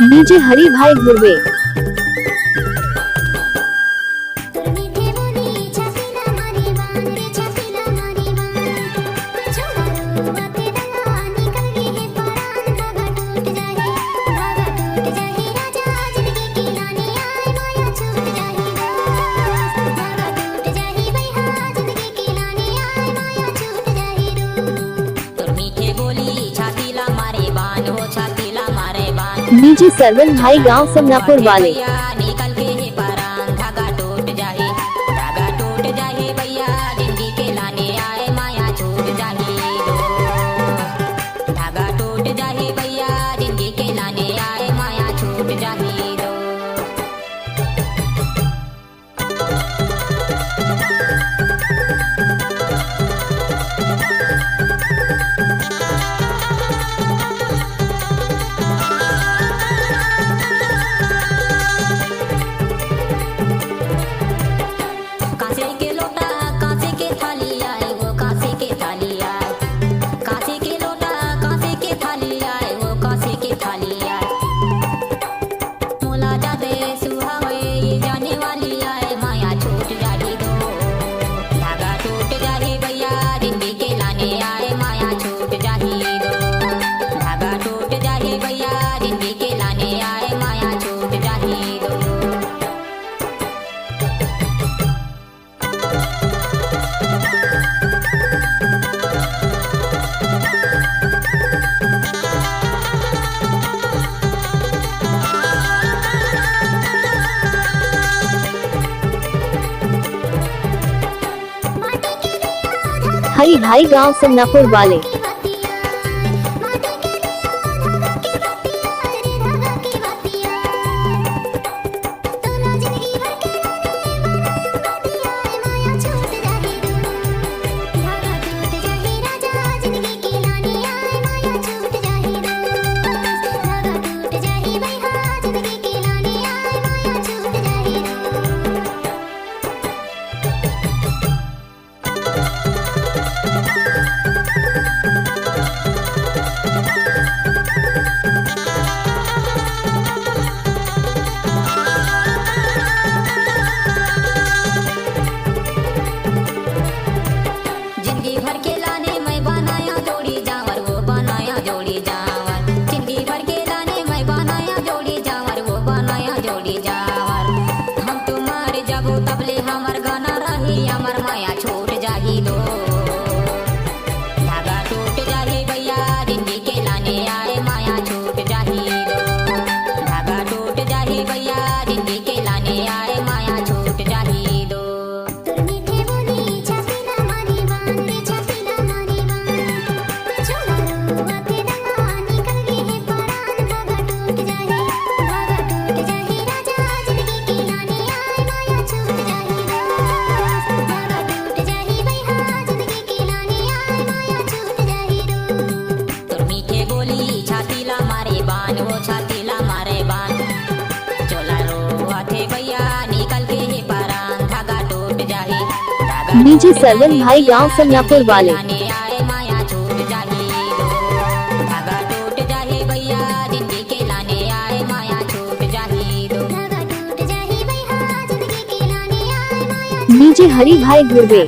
नीचे हरि भाई गुरवे। नीचे सरवन भाई गांव समनापुर वाले। निकल के हे परान धागा टूट जाए, धागा टूट जाए भैया जिंदगी के लाने आए माया छूट जाए दो, धागा टूट जाए भैया जिंदगी के लाने आए माया छूट जाए दो। हरि भाई गांव समनापुर वाले। नीचे सरवन भाई गांव समनापुर वाले। नीचे हरि भाई गुरवे।